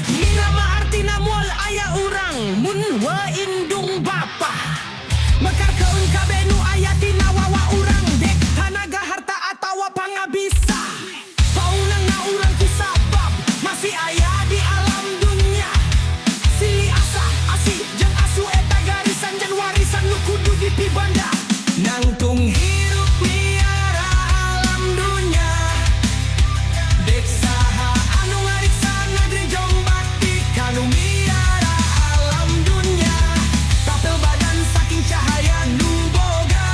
Mirama artina mual ayah urang mun wa indung bapa mekar keun kabenu ayah tina wawa urang dek tanaga harta atawa pangabisa paunang na urang kisabab masih ayah di alam dunia sili asa asih jeung asu eta garisan jeung warisan nu kudu dipibanda nangtung hirup miara alam dunia dek saha anu ngariksa negeri Jombang kanu miara alam dunia tapel badan saking cahaya nu boga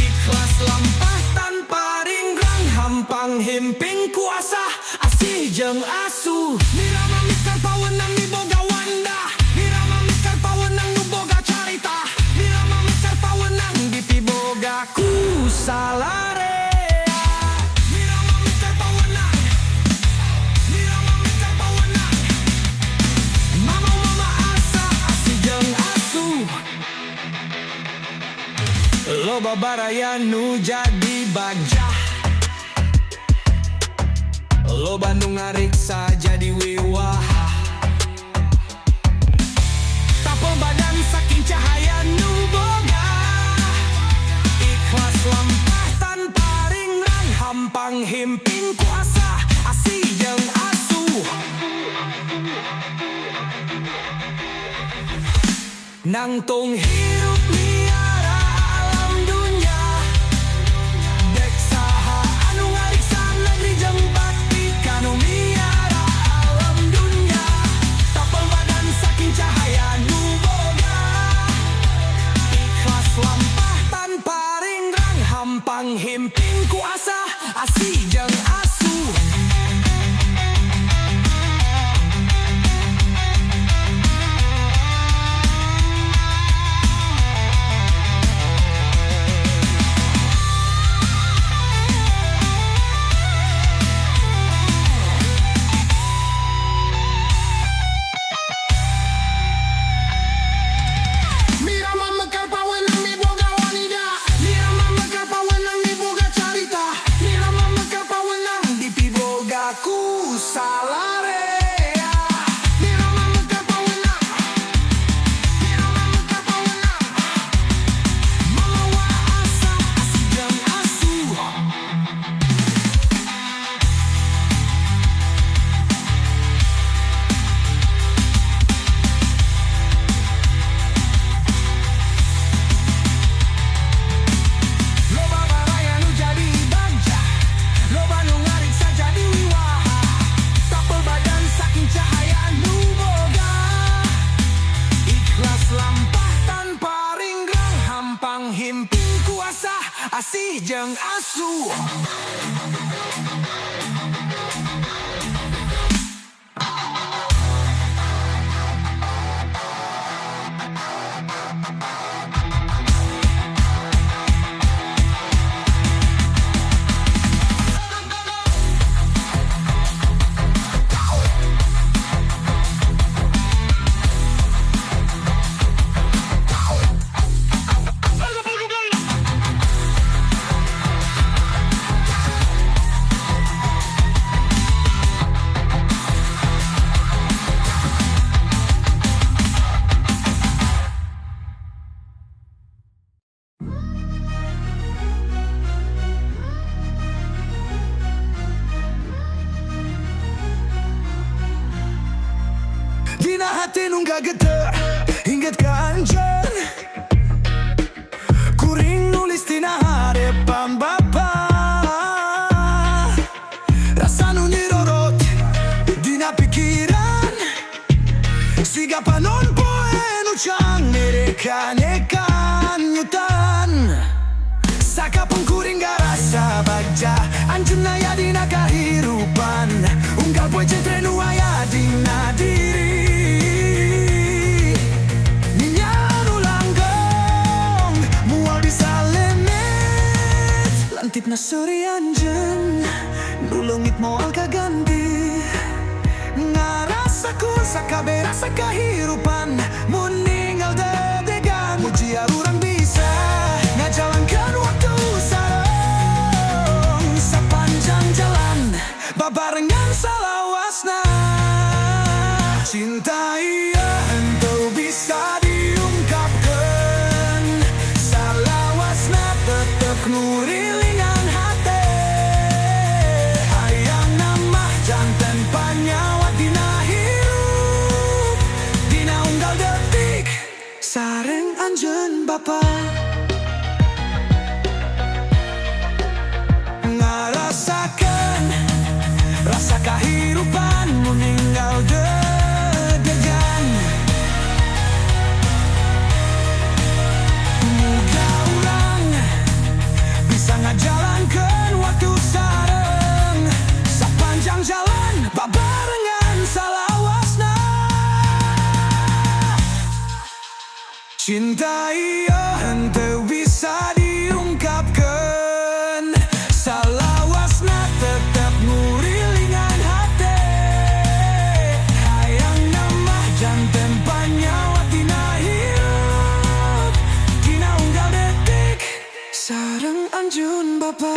ikhlas lampah tanpa ringgrang hampang himping kuasa asih jeung asu mirama mikar pawenang di boga wanda mirama mikar pawenang nu boga carita mirama mikar pawenang di piboga ku salare loba baraya nu jadi bagja loba nu ngariksa jadi wiwaha tapel badan saking cahaya nu boga ikhlas lampah tanpa ringrang hampang himping kuasa asih jeung asu nangtung hirup miara alam dunia dek saha anu ngariksa negeri Jombang kanu miara alam dunia tapel badan saking cahaya nu boga ikhlas lampah tanpa ringgrang hampang himping kuasa asih jeung asu himping kuasa asih jeung asu dina hati nungga gede hinggit ke anjen kuring nulis tina harepan bapa rasa nu nyirorot dina pikiran siga panon poe nu cang mereka nekan nyutan sakapun kuring garasa bagja anjun naya dina kahirupan unggal poe centre nu aya dina diri tipna suri anjen nulungit moal kaganti ngarasaku sakabe rasa kahirupan mun ninggal dedegan mujiar urang bisa ngajalankan waktu sareng ngurilingan hati. Hayang nama jantan panyawa dina hirup, dina unggal detik sareng anjeun bapa. Ngarasakeun rasa kahirupan meninggal dedegan. Muda urang bisa ngajalankeun waktu sareng, sapanjang jalan babarengan salawasna. Cinta ieu henteu bisa diungkapkeun, salawasna tetep ngurilingan hati. Hayang nama janten panyawa dina hirup, dina unggal detik sareng anjeun bapa.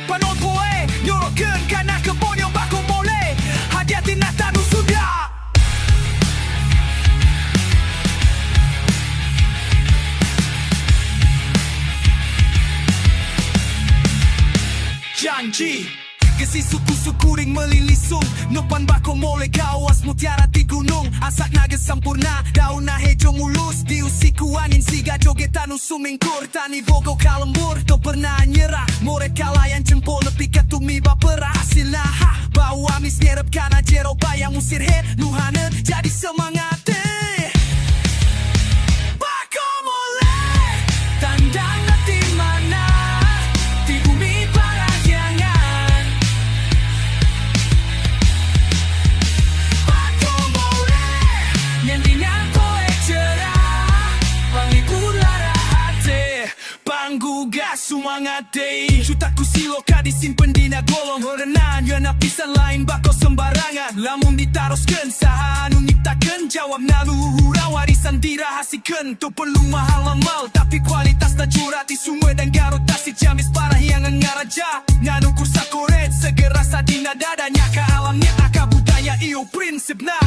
Panot poe nyorokeun kana kebon yang baku mole, hadiah tina tanu sudah. Janji Gesi suku-suku ring melilisung, nopan bako mole kawas mutiara di gunung. Asak naga sempurna, daun na hejo mulus, diusiku angin siga jogetan usumingkur. Tani bogo kalembur, to pernah nyerah. More kalayan jempol lebih ketumi baperah. Hasilna ha, bau amis nyerep kana jero bayang musir head. Nuhane jadi semangat bako mole, tandang di mana di bumi parahyangan. Bako mole, nyentingan poe cerah, panglipur lara hati, panggugah semangat deh. Jutaku siloka disimpen dina golong herenan, yana pisan lain bako sembarangan. Lamun ditaroskeun saha anu nyiptakeun, jawab naluhura warisan dirahasikeun. Tu perlu mahal-mahal tapi kualitasna curah di sungai dan garut tasik jamis parah yang ngaraja. Nganu kursa koret segera sadina dadanya ka alamnya aka budaya iyo prinsipna.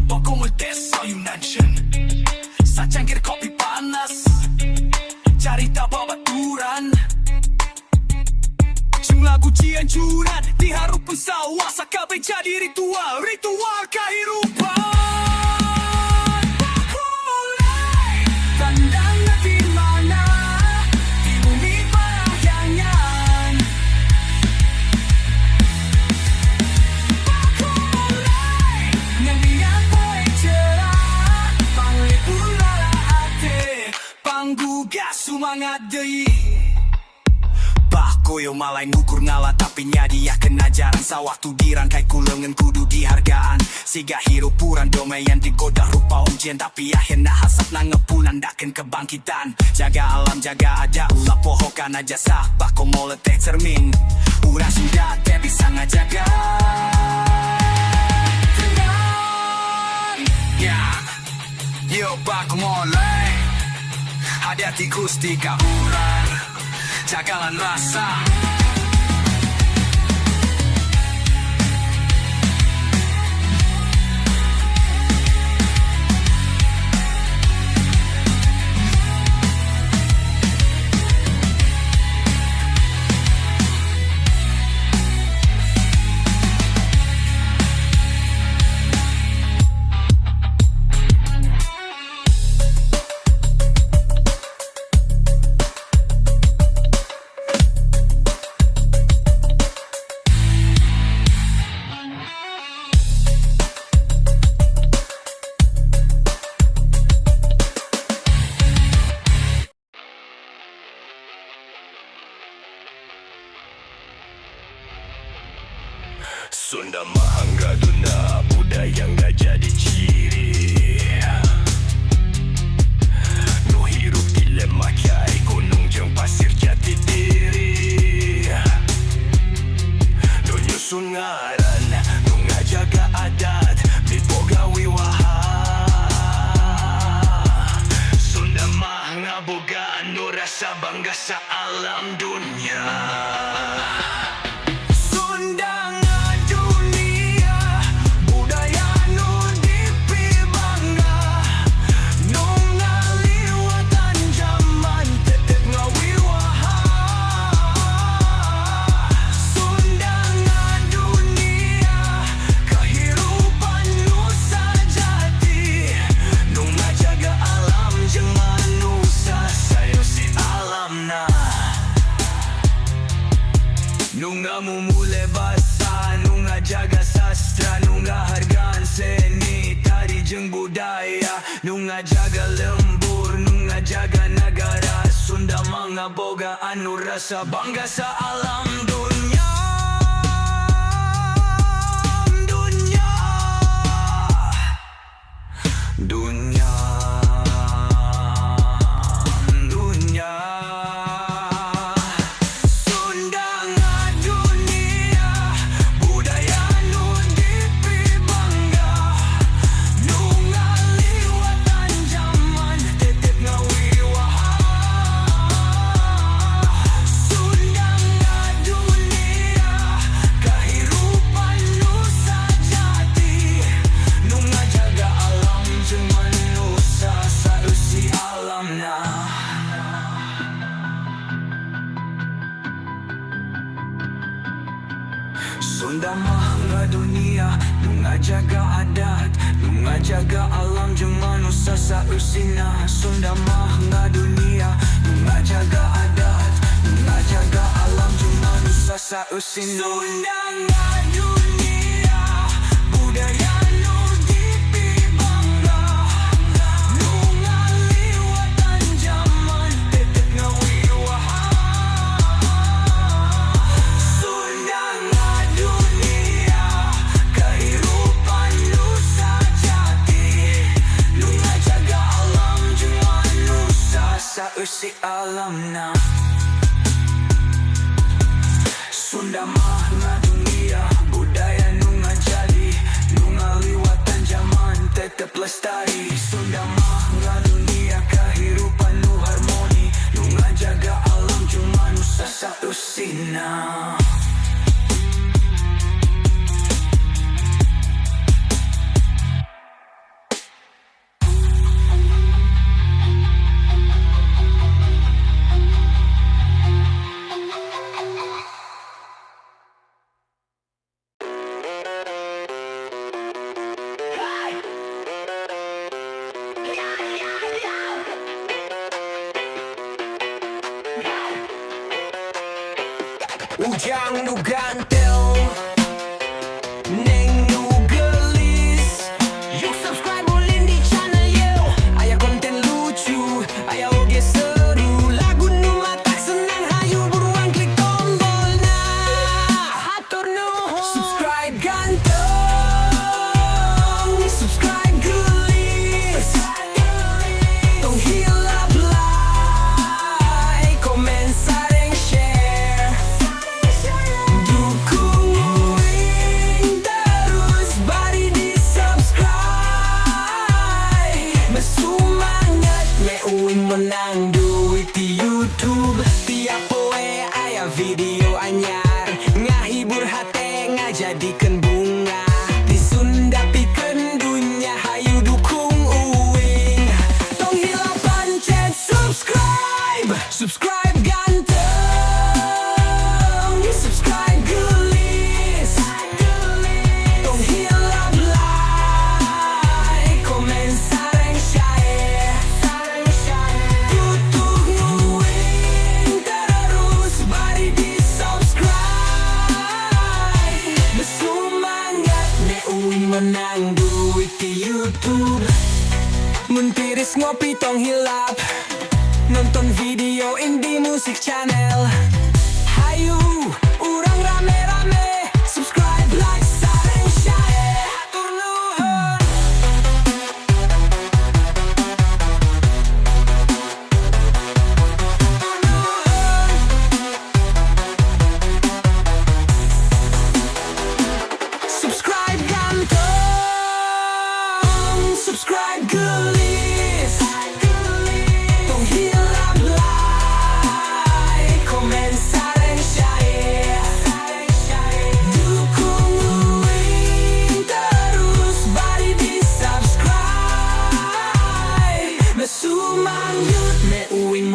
Bako multes sayunan jen, sacangkir kopi panas, carita babaturan. Lagu cianjuran diharupkan sawah, sakabe jadi ritual, ritual kehidupan. Bako mole, tandang di mana di bumi parahyangan. Bako mole, nyanyian poe cerah, panglipur lara hati, panggugah semangat deui. Koyo malai ngukur ngala tapi nyadiakeun ajaran sawaktu dirangkai kulengan kudu dihargaan. Siga hirupuran domayan digoda rupa ujian tapi akhirna hasapna ngepunandakeun kebangkitan. Jaga alam jaga ada ulah pohokan aja sah, bako mole teh cermin urang sudah teh bisa ngajaga tenang. Ya, yo bako mole, hati-hati gusti ka urang, jagalan rasa. Sunda Mahangga Duna budaya nggak jadi ciri. mga boga, ano rasa bangga sa alam dunya. Sunda nga dunia, budaya nu dipibangga. Nung naliwatan zaman, tetep nga wiwaha. Sunda nga dunia, kahirupan nu sajati. Nung najaga alam jeung manusia, sayo si alam na. Nung namumule basa, nung jaga sastra, nung hargaan seni, tari jeung budaya, nung jaga lembur, nung jaga negara. Sunda mga boga, anu rasa bangga sa alam dunya. Dunya, dunya, dunya. Sunda nga dunia, budaya nu dipibangga. Nung naliwatan zaman, tetep nga wiwaha. Sunda nga dunia, kahirupan nu sajati. Nung jaga alam jeung manusia, sayo si alam na. Sunda mah nga dunia, nung jaga adat, nung jaga alam jeung manusia saeusina. Sunda mah nga dunia, nung jaga adat, nung jaga alam jeung manusia saeusina. Sunda nga dunia, budaya nu dipibangga. Nung naliwatan zaman, tetep nga wiwaha. Sunda nga dunia, kahirupan nu sajati. Nung jaga alam jeung manusia, saeus si alam na. Sunda mah nga dunia, budaya nu jadi, nung naliwatan zaman, tetep lestari. Sunda mah nga dunia, kahirupan nu harmoni, nung jaga alam jeung manusia saeusina. Ujang nu gantel, neng nu gelis. Yuk subscribe ulin di channel yo. Aya konten lucu, aya oge seru. Lagu nu matak senang, hayu buruan klik tombolna. Hatur nuhun. Subscribe ganteng, subscribe gelis. Tong hilap like, komen, sareng, share. Dukung uing terus, bari di subscribe. Bersemangat me uing menang duit di YouTube. Tiap poe aya video anyar, ngahibur hate, ngajadikeun bunga. Di Sunda pikeun dunya, hayu dukung uing. Tong hilap pancet subscribe, subscribe ganteng, subscribe gelis. Tong hilap like, komen, sareng, share. Tutup nguing terus, bari di subscribe. Bersemangat me uing menang duit di YouTube. Mun tiris ngopi tong hilap, nonton video indie musik channel. Hayu, urang rame-rame, subscribe, like, sareng, share. Hatur nuhun. Subscribe ganteng, subscribe gelis. Tong hilap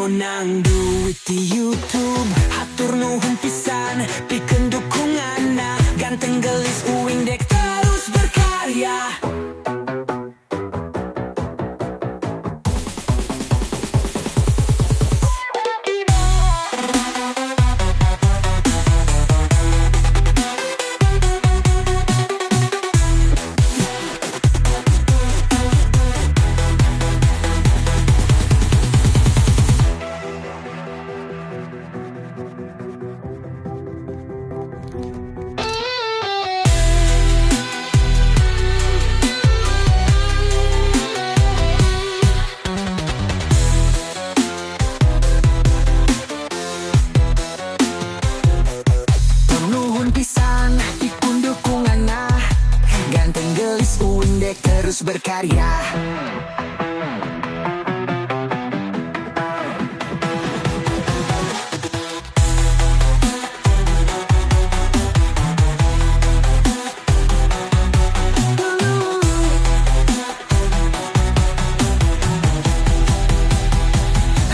nang duit di YouTube. Hatur nuhun pisan pikeun dukunganna. Ganteng gelis uing dek terus berkarya. Nuhun pisan ikun dukunganna. Ganteng gelis uing dek terus berkarya.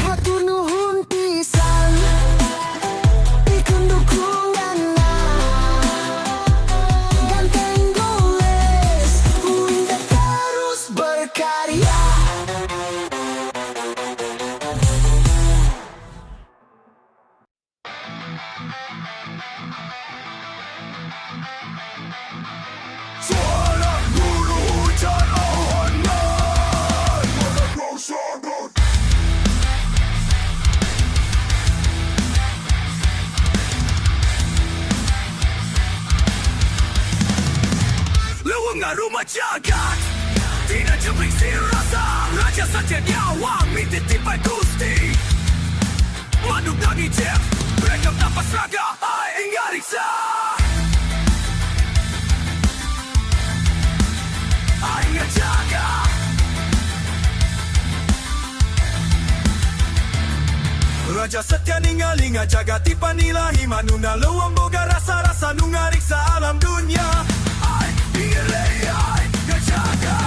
Hatur nuhun pisan ikun dukunganna. Ganteng gelis uing dek terus berkarya. Suara guru hujan awan sangat. Leweng rumah jagat, tidak jebrik si rasa. Raja saja nyawang, minta tipai gusti. Maduk nagi jeb, rekam napas raga, ai ingat riksa. Ai ingat jaga. Raja setia ningalinga jaga tipa nilahi manuna lewang boga rasa-rasa nungariksa alam dunia. Ai ingele ai ngajaga.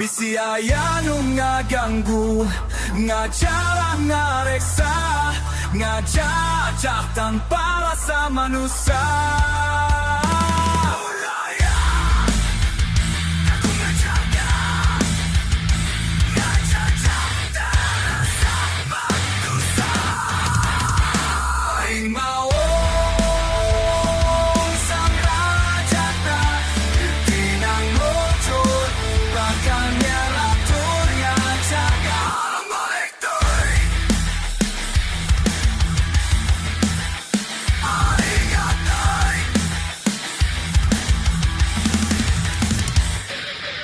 Bisi aya nu ngaganggu, ngacara ngareksa, ngajajak tanpa rasa manusia. Aku ngajaga, ngajajak tanpa rasa manusia. Aing mau sang rajata, tinang mojot, bakal nyalaturnya jaga. Alam balik teuing. Aing teuing.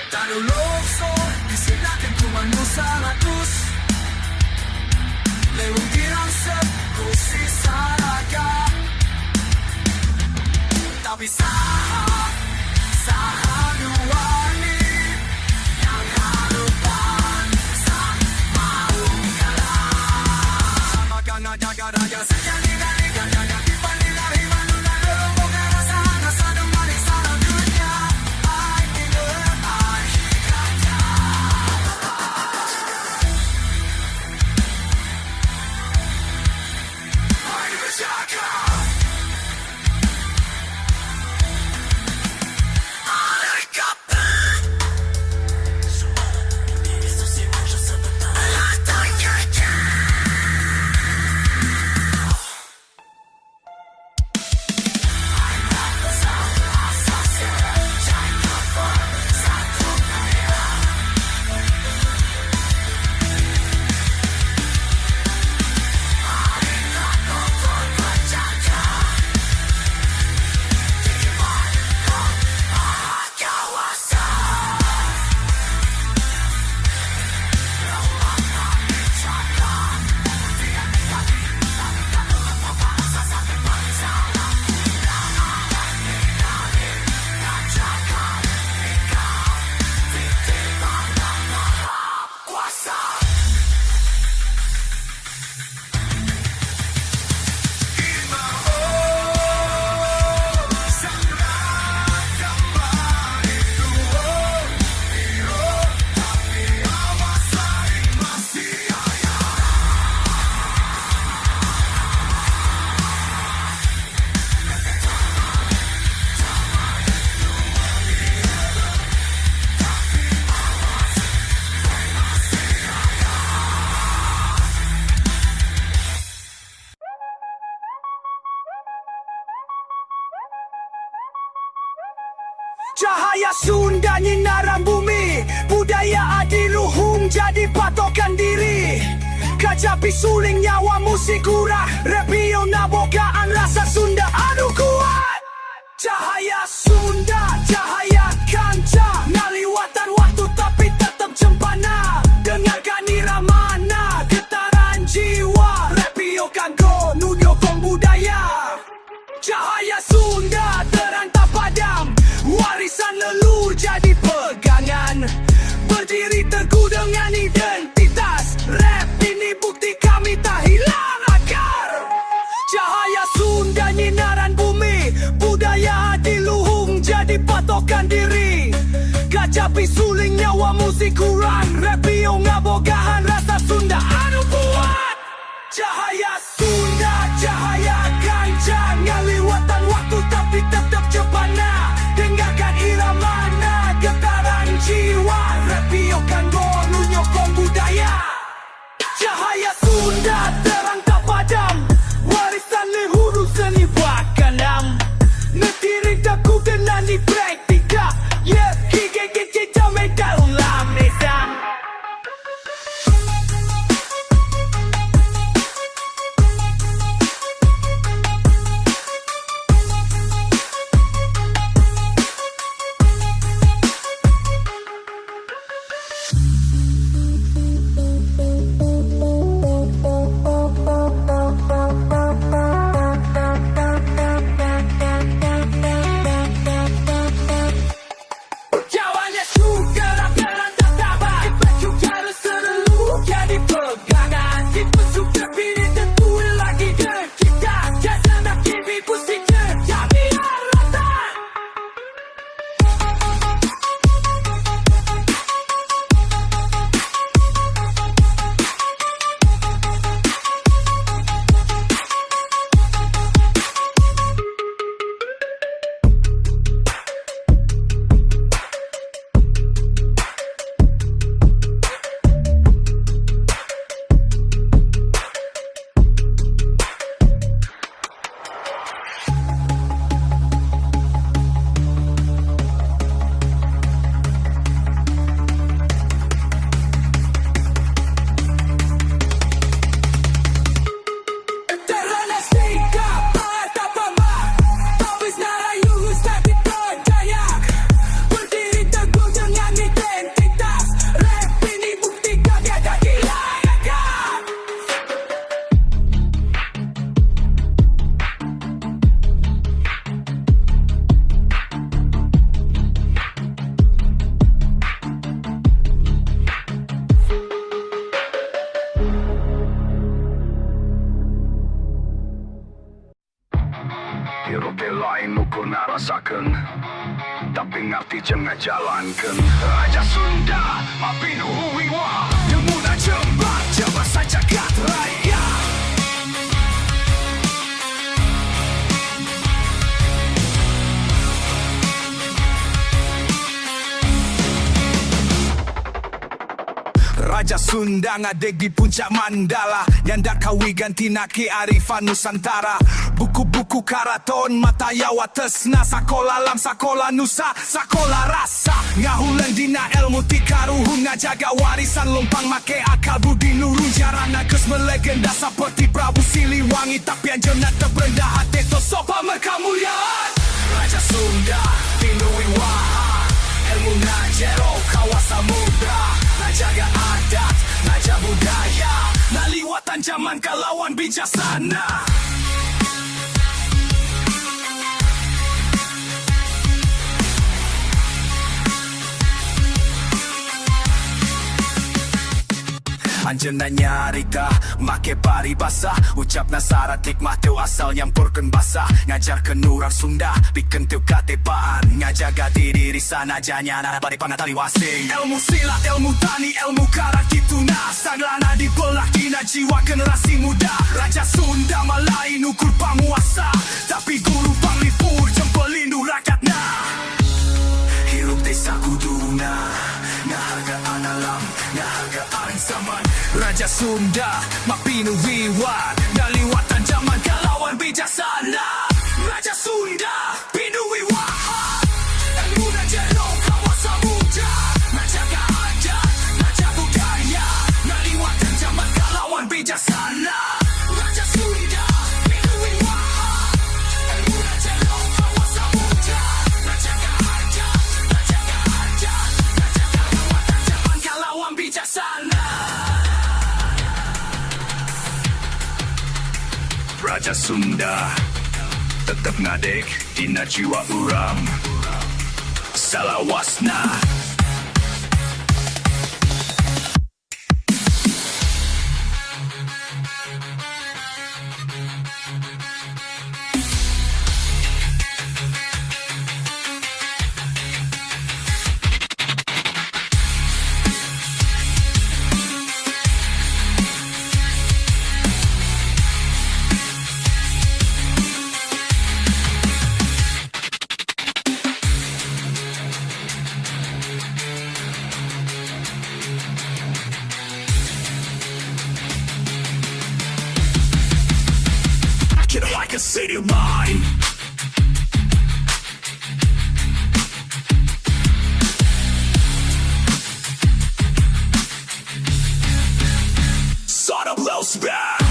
Tanu longsor, disinakan ku manusia ratus. Lewung dirangset, ku sisa raga. Tapi saha duani yang harupan sang mau kalah. Maka ngajaga raja sejati dari jaga tipa nilahi manuna lewung boga rasa nungarik salam dunia. Ai ingele ai kaca. Ai berjaga. Cahaya Sunda nyinaran bumi, budaya adiluhung jadi patokan diri. Kajabi suling nyawa musik kurang, repio nabogaan rasa Sunda anu kuat. Cahaya Sunda, cahaya kancah, ngaliwatan waktu tapi tetap cempana. Dengarkan iramana, getaran jiwa, repio kanggo nunyokong budaya. Cahaya Sunda terang tak padam, warisan leluhur jadi pegangan. Berdiri teguh dengan identitas, rap ini bukti kami tak hilang akar. Cahaya Sunda nyinaran bumi, budaya adiluhung jadi patokan diri. Kajabi suling nyawa musik kurang, repio ngabogahan rasa Sunda anu kuat. Cahaya Sunda, cahaya kancah, ngaliwatan waktu tapi tetap cepana. Dengarkan iramana, getaran jiwa, repio kanggo nunyokong budaya. Cahaya Sunda terang tak padam, warisan leluhur seni bakanam. Netiri teguh dengan dipraktika, yeah, gigi jamai dalam nisan. Jawabannya sudah langgaran tak tabah, baju cara selalu jadi pegangan. Kita sudah pilih tentu lagi dan kita jangan nak kimi pusing jadi aratan. Terana sikap tak pamah, habis narayu tapi terdayak. Berdiri teguh dengan identitas, rap ini bukti kami ada hilang akal. Hirup lain ukur narasakan, tapi ngerti jangan jalankan. Raja Sunda, mapinu huwiwa, Demuna jembat, jabasa jagat raya. Raja Sunda ngadeg di puncak Mandala, Nyanda kawi ganti naki arifan Nusantara. Buku-buku karaton mata yawa tesna, sakola lam sakola nusa sakola rasa. Ngahulen dina ilmu tikaruhun, ngajaga warisan lumpang make akal budi nurun. Jarana kes melegenda seperti Prabu Siliwangi, tapi anjona terendah hati to sopa mekamuliaan. Raja Sunda pinui waha, ilmu najero kawasan muda. Najaga adat, naja budaya, naliwatan zaman kalawan bijaksana. Anjena nyarita, make paribasa, ucap nasarat hikmah teu asal nyampurkan basa. Ngajarkan orang Sunda, bikin teu katepaan, ngajaga diri sana janyana bari pangatali wasing. Ilmu silat, ilmu tani, ilmu karat kituna, sanglana dibelah dina jiwa generasi muda. Raja Sunda malain ukur panguasa, tapi guru panglipur jempelinu rakyatna. Hirup desa kuduna, ngahargaan alam, ngahargaan zaman. Raja Sunda, mapinu wiwat, naliwatan zaman kalawan bijaksana. Raja Sunda, pinu wiwat, ilmu Raja Sunda tetap ngadek dina jiwa urang salawasna. Get like a city of mine. Sort of low spam.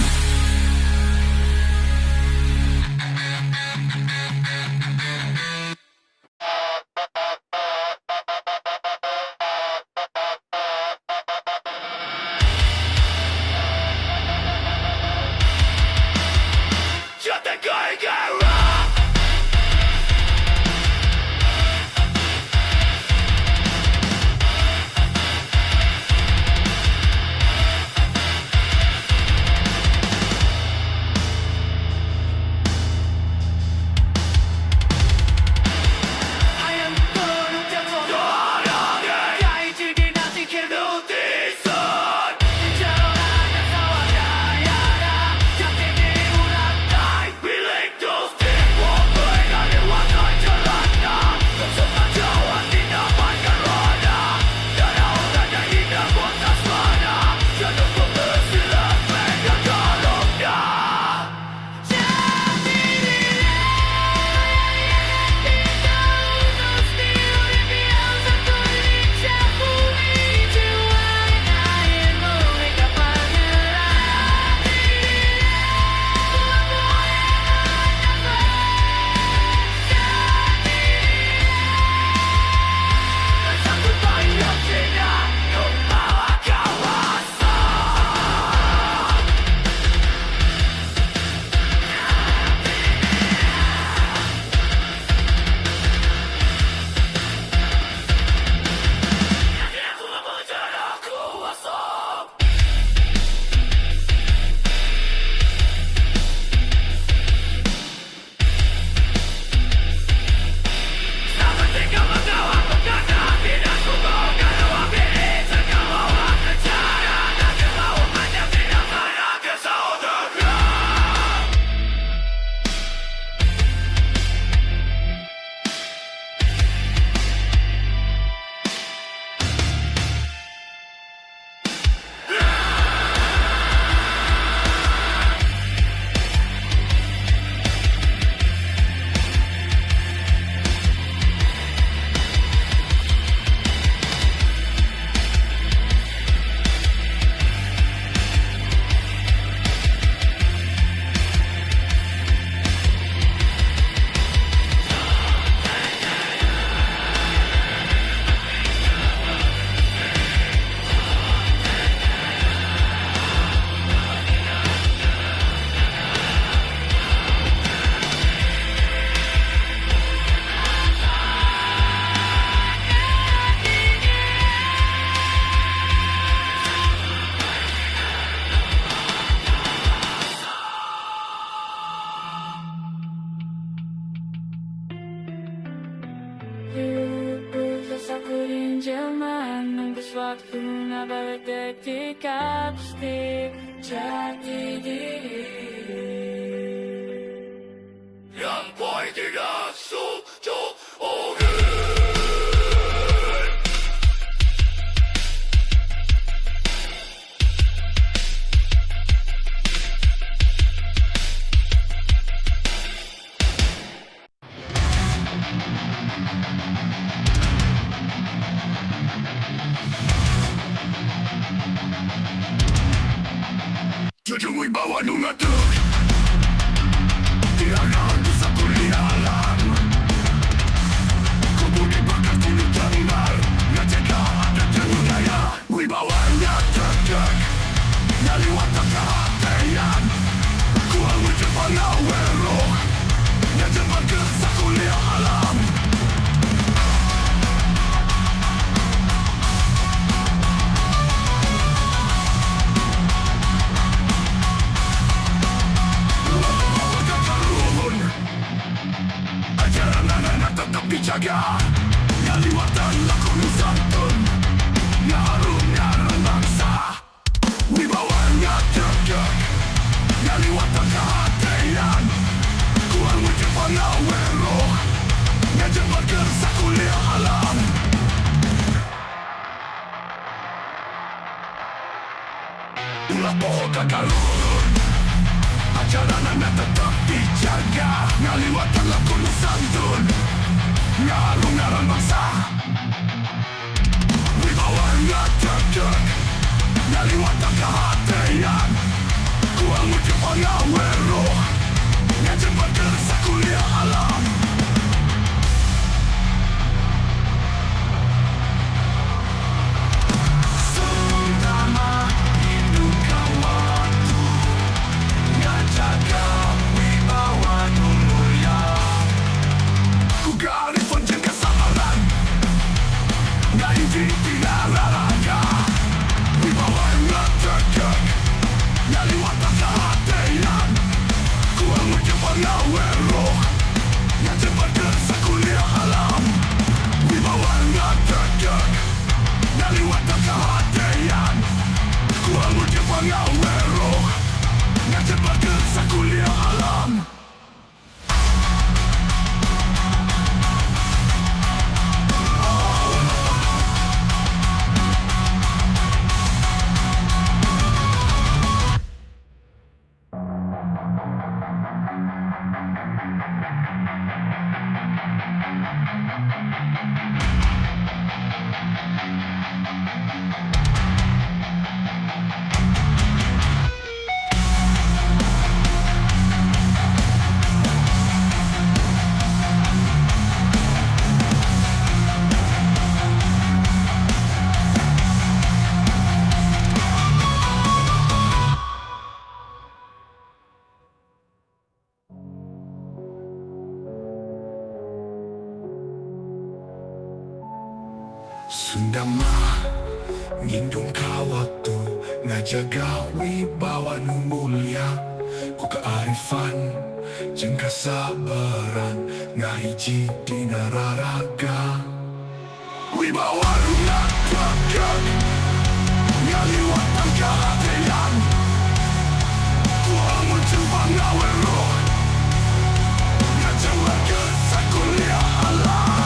Waktu nabalik ketika pasti jati diri Yang boy tidak sujuk Jujung wibawa nungatuk Tiada bisa kulialan Kubudi bakar kulit tanggal Ngeceka ada dunia Wibawanya tegak Nyali watak kehatian Kuang wujud panah jaga Ngaliwatan laku nusantun Ngarungnya bangsa Wibawanya tegak Ngaliwatan kehatian Kuang wujud pengawero Ngajebat kersa kuliah alam Ulah pohon kakalurun Ajaran anda tetap dijaga Ngaliwatan laku nusantun Ngarung ngaran bangsa Wibawanya tegak Ngaliwatan kehatian Kuang wujud pengawero Ngajebat kersa kuliah alam Sundama ngindung kawatu ngajaga wibawa nu mulia ku kearifan jeung kasabaran ngahiji dina raraga wibawa nu ngagagag ngaliwatan kehatian kuang muncul pangawero ngajaga kersa kuliah alam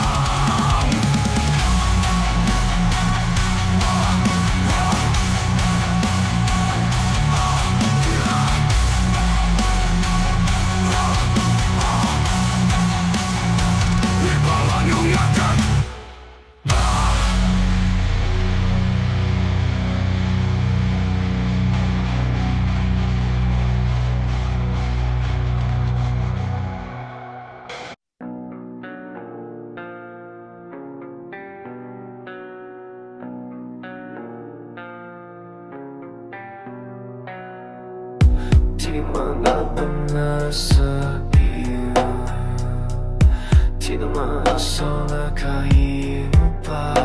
Di mana nasa iyo Di naman na kahirupan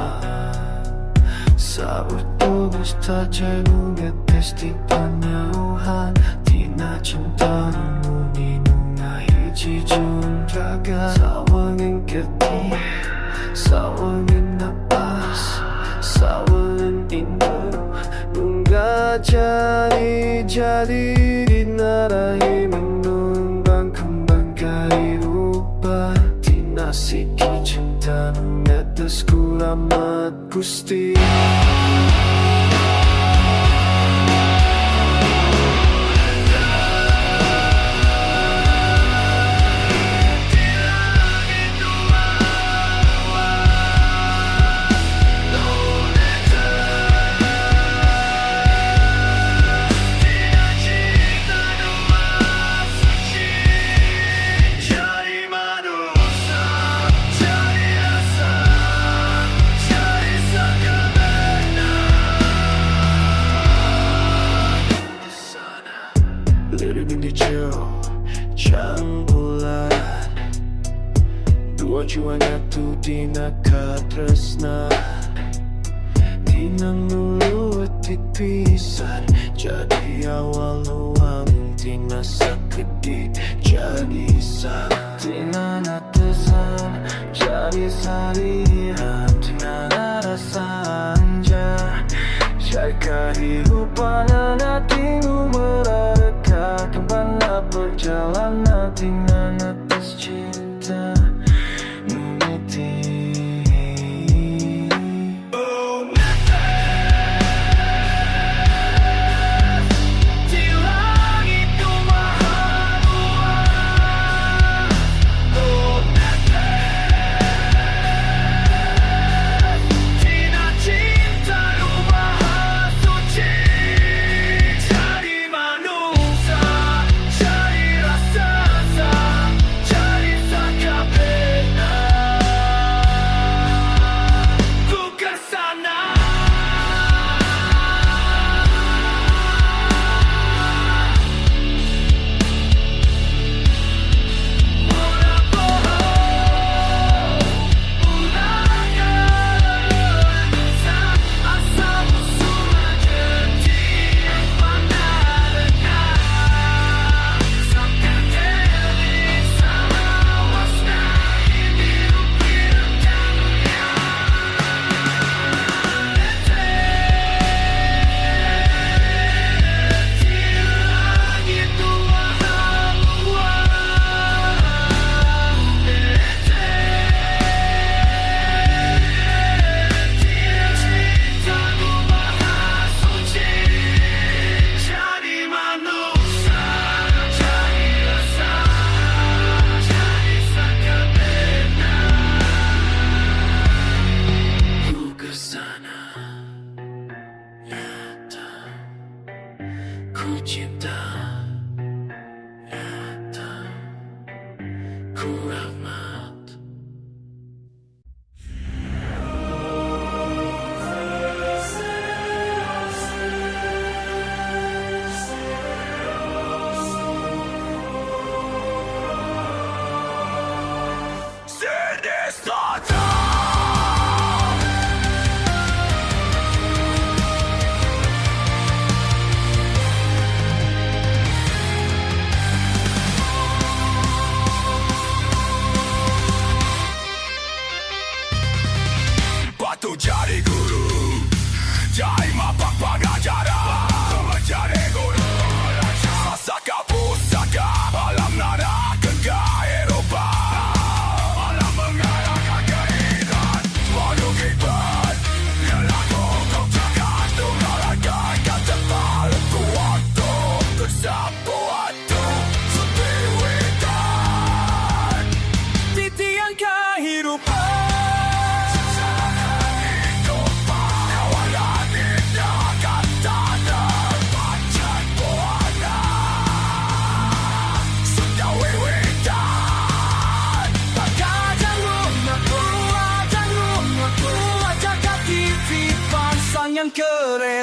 Sa utubos tajay ngungetes di panauhan Di na cinta nunguni nunga hiji jundraga Sa wangin keti Sa wangin napas Sa wangin indah Nungga jadi Narahi menumbang kembang kehidupan Dinasiki cinta Netes kuramat Gusti Lirik di jauh Jang bulan Dua jiwa nyatu dina katresna Dina nuluet dipisan Jadi awal luang Dina sakit jadi sang Dina natesan Jadi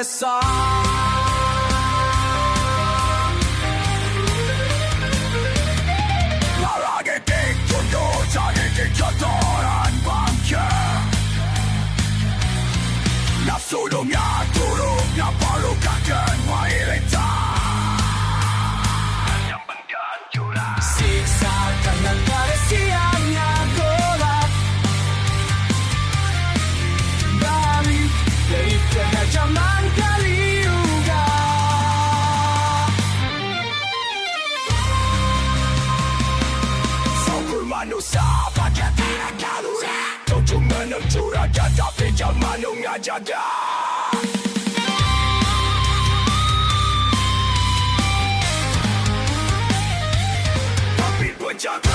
desa. Lagi dituduh jadi diktatoran bangsa. Nafsu dunia turunnya perlukan dan yang menghancurkan. Siksakan negara siangnya golak. Balik dari tengah zaman Kaliuga. Saukul manusia bagai tidak kalura. Tujuh menuju raja tapi zaman nunggu jaga. Tapi penjaga